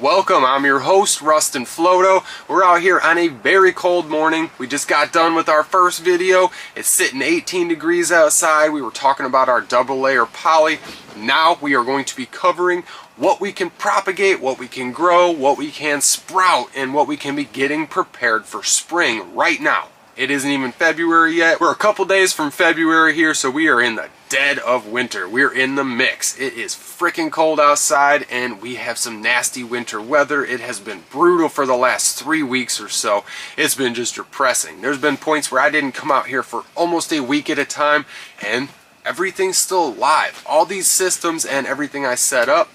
Welcome, I'm your host, Rustin Floto. We're out here on a very cold morning. We just got done with our first video. It's sitting 18 degrees outside. We were talking about our double layer poly. Now we are going to be covering what we can propagate, what we can grow, what we can sprout, and what we can be getting prepared for spring right now. It isn't even February yet. We're a couple days from February here, so we are in the dead of winter. We're in the mix. It is freaking cold outside and we have some nasty winter weather. It has been brutal for the last 3 weeks or so. It's been just depressing. There's been points where I didn't come out here for almost a week at a time and everything's still alive. All these systems and everything I set up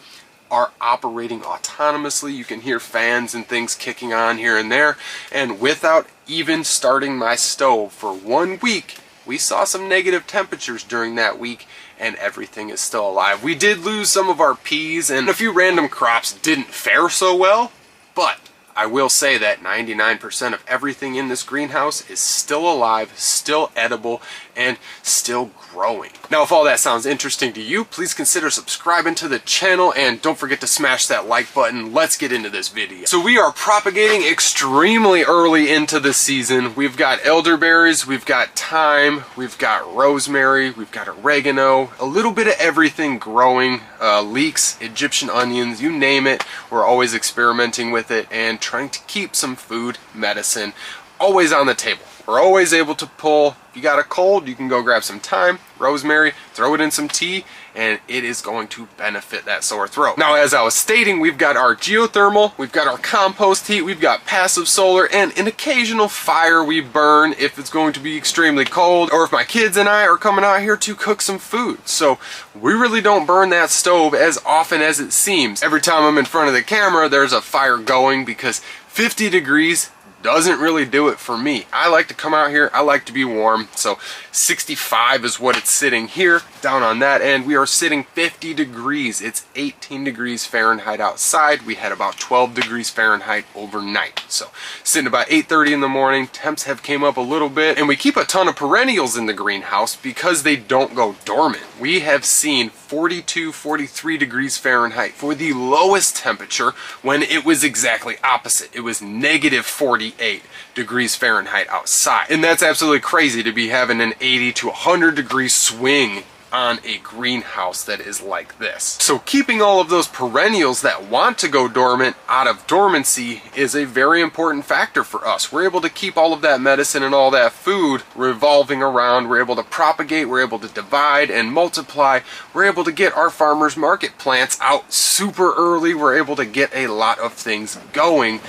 are operating autonomously. You can hear fans and things kicking on here and there, and without even starting my stove for 1 week, we saw some negative temperatures during that week and everything is still alive. We did lose some of our peas and a few random crops didn't fare so well, but I will say that 99% of everything in this greenhouse is still alive, still edible, and still growing. Now, if all that sounds interesting to you, please consider subscribing to the channel and don't forget to smash that like button. Let's get into this video. So we are propagating extremely early into the season. We've got elderberries, we've got thyme, we've got rosemary, we've got oregano, a little bit of everything growing, leeks, Egyptian onions, you name it. We're always experimenting with it and trying to keep some food, medicine, always on the table. We're always able to pull. If you got a cold, you can go grab some thyme, rosemary, throw it in some tea, and it is going to benefit that sore throat. Now, as I was stating, we've got our geothermal, we've got our compost heat, we've got passive solar, and an occasional fire we burn if it's going to be extremely cold, or if my kids and I are coming out here to cook some food. So we really don't burn that stove as often as it seems. Every time I'm in front of the camera, there's a fire going because 50 degrees doesn't really do it for me. I like to come out here, I like to be warm, so 65 is what it's sitting here. Down on that end, we are sitting 50 degrees. It's 18 degrees Fahrenheit outside. We had about 12 degrees Fahrenheit overnight. So sitting about 8:30 in the morning, temps have came up a little bit, and we keep a ton of perennials in the greenhouse because they don't go dormant. We have seen 42, 43 degrees Fahrenheit for the lowest temperature when it was exactly opposite. It was negative 48 degrees Fahrenheit outside. And that's absolutely crazy to be having an 80 to 100 degree swing on a greenhouse that is like this. So keeping all of those perennials that want to go dormant out of dormancy is a very important factor for us. We're able to keep all of that medicine and all that food revolving around. We're able to propagate, we're able to divide and multiply. We're able to get our farmers market plants out super early. We're able to get a lot of things going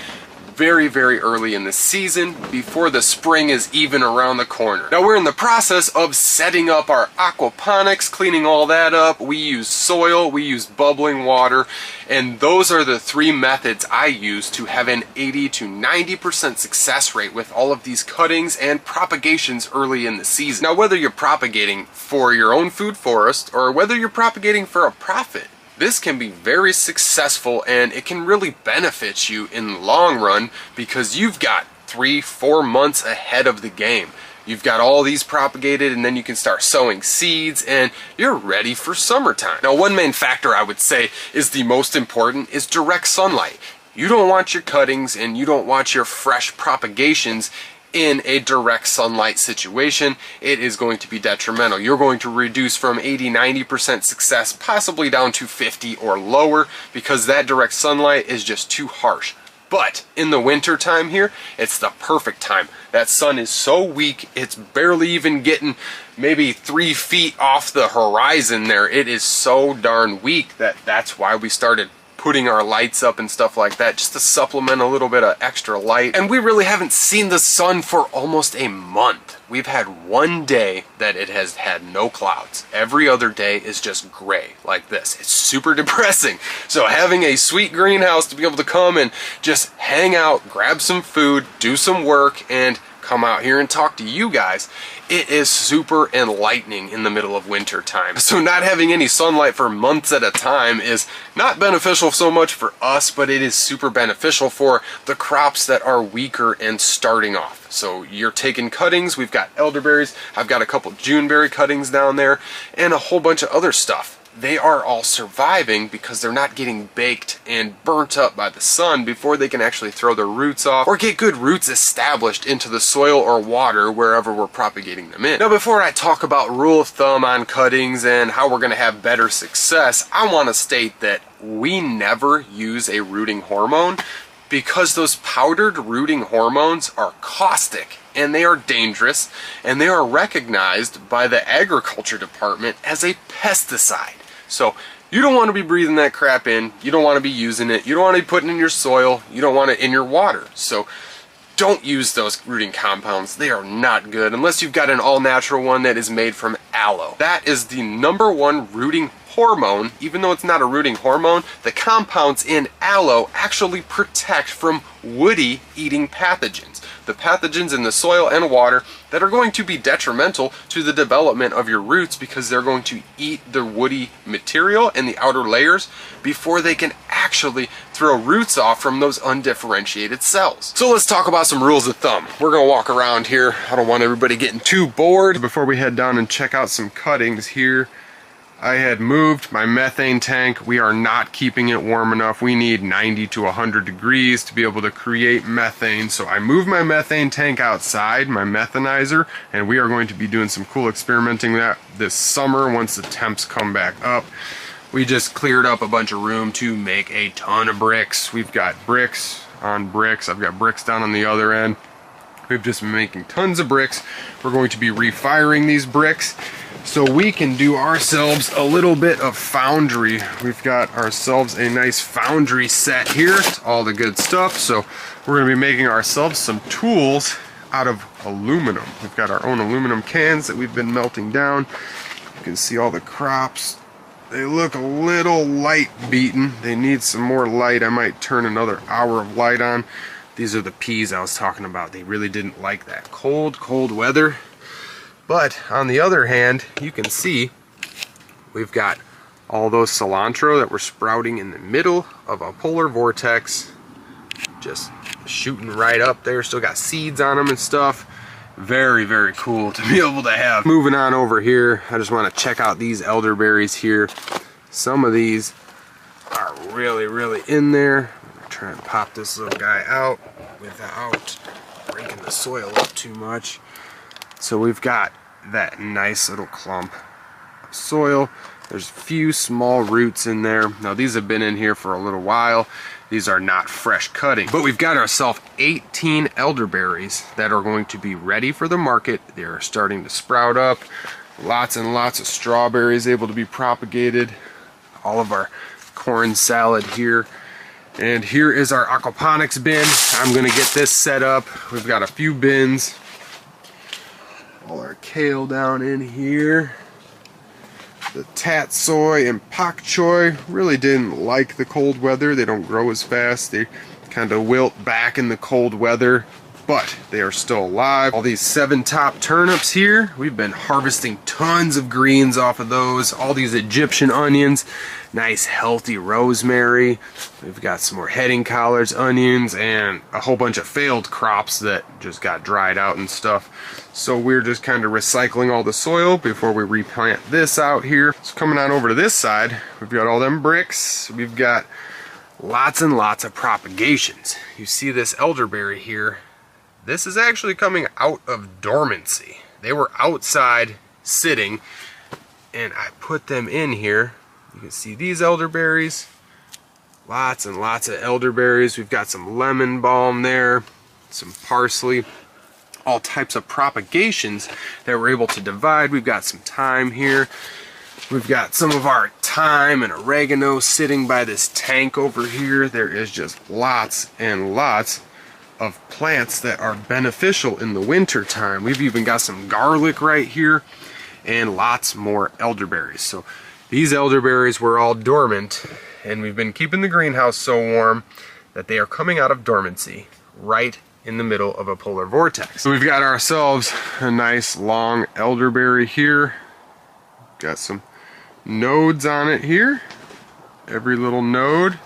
very, very early in the season before the spring is even around the corner. Now we're in the process of setting up our aquaponics, cleaning all that up. We use soil, we use bubbling water, and those are the three methods I use to have an 80 to 90% success rate with all of these cuttings and propagations early in the season. Now, whether you're propagating for your own food forest or whether you're propagating for a profit, this can be very successful and it can really benefit you in the long run because you've got 3-4 months ahead of the game. You've got all these propagated and then you can start sowing seeds and you're ready for summertime. Now, one main factor I would say is the most important is direct sunlight. You don't want your cuttings and you don't want your fresh propagations in a direct sunlight situation. It is going to be detrimental. You're going to reduce from 80-90% success possibly down to 50 or lower because that direct sunlight is just too harsh. But in the winter time here, it's the perfect time. That sun is so weak, it's barely even getting maybe 3 feet off the horizon there. It is so darn weak that's why we started putting our lights up and stuff like that just to supplement a little bit of extra light. And we really haven't seen the sun for almost a month. We've had one day that it has had no clouds. Every other day is just gray like this. It's super depressing. So having a sweet greenhouse to be able to come and just hang out, grab some food, do some work, and come out here and talk to you guys, it is super enlightening in the middle of winter time. So not having any sunlight for months at a time is not beneficial so much for us, but it is super beneficial for the crops that are weaker and starting off. So you're taking cuttings, we've got elderberries, I've got a couple Juneberry cuttings down there, and a whole bunch of other stuff. they are all surviving because they're not getting baked and burnt up by the sun before they can actually throw their roots off or get good roots established into the soil or water wherever we're propagating them in. Now, before I talk about rule of thumb on cuttings and how we're going to have better success, I want to state that we never use a rooting hormone because those powdered rooting hormones are caustic and they are dangerous and they are recognized by the agriculture department as a pesticide. So you don't want to be breathing that crap in, you don't want to be using it, you don't want to be putting it in your soil, you don't want it in your water. So don't use those rooting compounds. They are not good unless you've got an all-natural one that is made from aloe. That is the #1 rooting hormone. Even though it's not a rooting hormone, the compounds in aloe actually protect from woody eating pathogens. The pathogens in the soil and water that are going to be detrimental to the development of your roots because they're going to eat the woody material and the outer layers before they can actually throw roots off from those undifferentiated cells. So let's talk about some rules of thumb. We're gonna walk around here. I don't want everybody getting too bored. Before we head down and check out some cuttings here, I had moved my methane tank. We are not keeping it warm enough. We need 90 to 100 degrees to be able to create methane. So I moved my methane tank outside, my methanizer, and we are going to be doing some cool experimenting with that this summer once the temps come back up. We just cleared up a bunch of room to make a ton of bricks. We've got bricks on bricks. I've got bricks down on the other end. We've just been making tons of bricks. We're going to be refiring these bricks so we can do ourselves a little bit of foundry. We've got ourselves a nice foundry set here, all the good stuff. So we're going to be making ourselves some tools out of aluminum. We've got our own aluminum cans that we've been melting down. You can see all the crops. They look a little light beaten. They need some more light. I might turn another hour of light on. These are the peas I was talking about. They really didn't like that cold weather. But on the other hand, you can see we've got all those cilantro that were sprouting in the middle of a polar vortex, just shooting right up there. Still got seeds on them and stuff. Very, very cool to be able to have. Moving on over here, I just want to check out these elderberries here. Some of these are really, really in there. I'm gonna try and pop this little guy out without breaking the soil up too much. So we've got that nice little clump of soil. There's a few small roots in there. Now these have been in here for a little while. These are not fresh cutting, but we've got ourselves 18 elderberries that are going to be ready for the market. They're starting to sprout up. Lots and lots of strawberries able to be propagated. All of our corn salad here. And here is our aquaponics bin. I'm gonna get this set up. We've got a few bins. All our kale down in here. The tatsoi and pak choi really didn't like the cold weather. They don't grow as fast. They kind of wilt back in the cold weather, but they are still alive. All these 7-top turnips here, we've been harvesting tons of greens off of those. All these Egyptian onions, nice healthy rosemary. We've got some more heading collards, onions, and a whole bunch of failed crops that just got dried out and stuff. So we're just kind of recycling all the soil before we replant this out here. So coming on over to this side, we've got all them bricks. We've got lots and lots of propagations. You see this elderberry here. This is actually coming out of dormancy. They were outside sitting and I put them in here. You can see these elderberries. Lots and lots of elderberries. We've got some lemon balm there, some parsley. All types of propagations that we're able to divide. We've got some thyme here. We've got some of our thyme and oregano sitting by this tank over here. There is just lots and lots of plants that are beneficial in the winter time. We've even got some garlic right here and lots more elderberries. So these elderberries were all dormant and we've been keeping the greenhouse so warm that they are coming out of dormancy right in the middle of a polar vortex. So we've got ourselves a nice long elderberry here. Got some nodes on it here. Every little node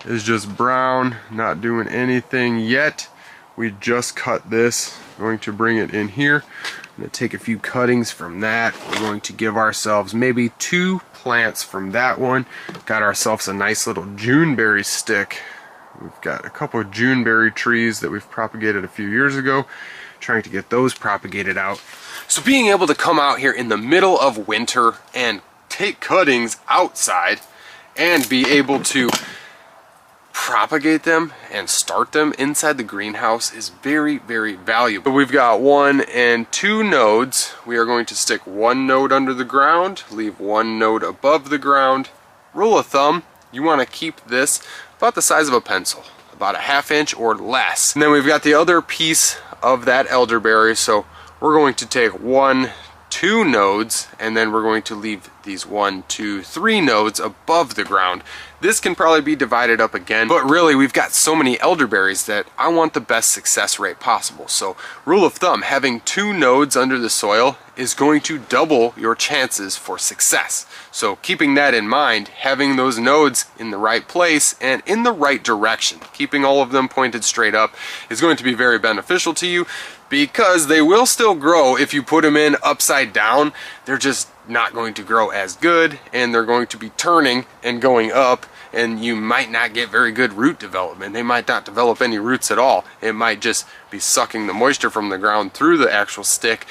is just brown, not doing anything yet. We just cut this. Going to bring it in here. I'm going to take a few cuttings from that. We're going to give ourselves maybe 2 plants from that one. Got ourselves a nice little Juneberry stick. We've got a couple of Juneberry trees that we've propagated a few years ago, trying to get those propagated out. So being able to come out here in the middle of winter and take cuttings outside and be able to propagate them and start them inside the greenhouse is very, very valuable. So we've got 1 and 2 nodes. We are going to stick 1 node under the ground, leave 1 node above the ground. Rule of thumb, you want to keep this about the size of a pencil, about a 1/2 inch or less. And then we've got the other piece of that elderberry, so we're going to take 1, 2 nodes, and then we're going to leave these 1, 2, 3 nodes above the ground. This can probably be divided up again, but really we've got so many elderberries that I want the best success rate possible. So rule of thumb, having 2 nodes under the soil is going to double your chances for success. So keeping that in mind, having those nodes in the right place and in the right direction, keeping all of them pointed straight up, is going to be very beneficial to you, because they will still grow if you put them in upside down. They're just not going to grow as good, and they're going to be turning and going up, and you might not get very good root development. They might not develop any roots at all. It might just be sucking the moisture from the ground through the actual stick,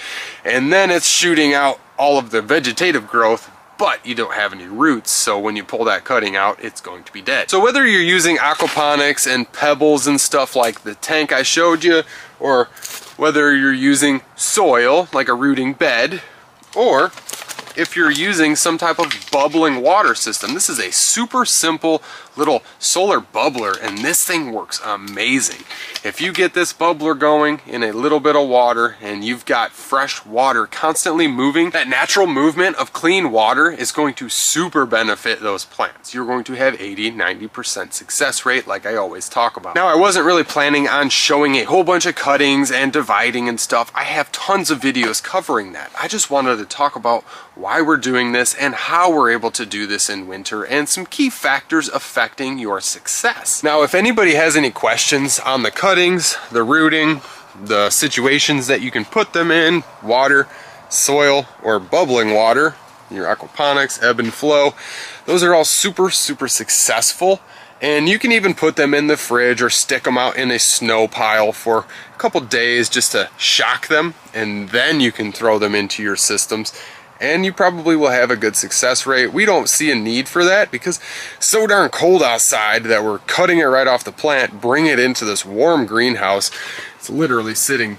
and then it's shooting out all of the vegetative growth, but you don't have any roots. So when you pull that cutting out, it's going to be dead. So whether you're using aquaponics and pebbles and stuff like the tank I showed you, or whether you're using soil like a rooting bed, or if you're using some type of bubbling water system, this is a super simple little solar bubbler, and this thing works amazing. If you get this bubbler going in a little bit of water and you've got fresh water constantly moving, that natural movement of clean water is going to super benefit those plants. You're going to have 80-90% success rate, like I always talk about. Now, I wasn't really planning on showing a whole bunch of cuttings and dividing and stuff. I have tons of videos covering that. I just wanted to talk about why we're doing this and how we're able to do this in winter, and some key factors affecting your success. Now, if anybody has any questions on the cuttings, the rooting, the situations that you can put them in, water, soil, or bubbling water, your aquaponics, ebb and flow, those are all super successful. And you can even put them in the fridge or stick them out in a snow pile for a couple days just to shock them, and then you can throw them into your systems, and you probably will have a good success rate. We don't see a need for that because it's so darn cold outside that we're cutting it right off the plant, bring it into this warm greenhouse. It's literally sitting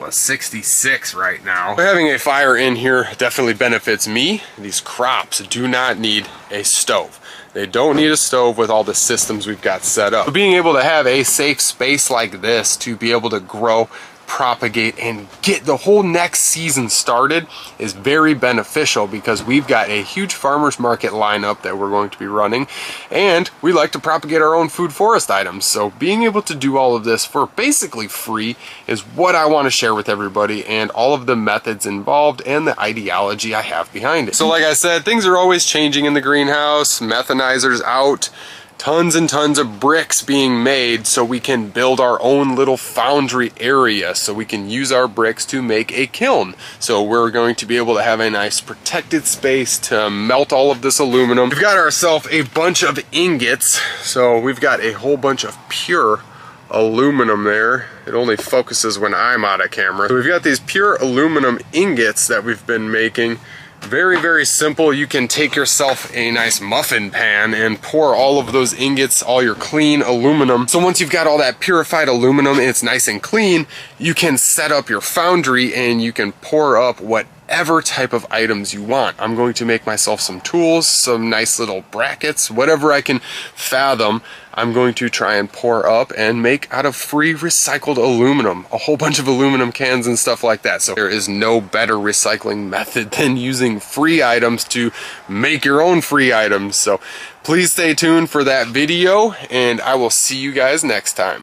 66 right now. Having a fire in here definitely benefits me. These crops do not need a stove. They don't need a stove with all the systems we've got set up. So being able to have a safe space like this to be able to grow, propagate, and get the whole next season started is very beneficial, because we've got a huge farmers market lineup that we're going to be running, and we like to propagate our own food forest items. So being able to do all of this for basically free is what I want to share with everybody, and all of the methods involved and the ideology I have behind it. So like I said, things are always changing in the greenhouse. Methanizers out, tons and tons of bricks being made so we can build our own little foundry area, so we can use our bricks to make a kiln. So we're going to be able to have a nice protected space to melt all of this aluminum. We've got ourselves a bunch of ingots, so we've got a whole bunch of pure aluminum there. It only focuses when I'm out of camera. So we've got these pure aluminum ingots that we've been making. Very simple. You can take yourself a nice muffin pan and pour all of those ingots, all your clean aluminum. So once you've got all that purified aluminum and it's nice and clean, you can set up your foundry and you can pour up whatever type of items you want. I'm going to make myself some tools, some nice little brackets, whatever I can fathom. I'm going to try and pour up and make out of free recycled aluminum, a whole bunch of aluminum cans and stuff like that. So there is no better recycling method than using free items to make your own free items. So please stay tuned for that video, and I will see you guys next time.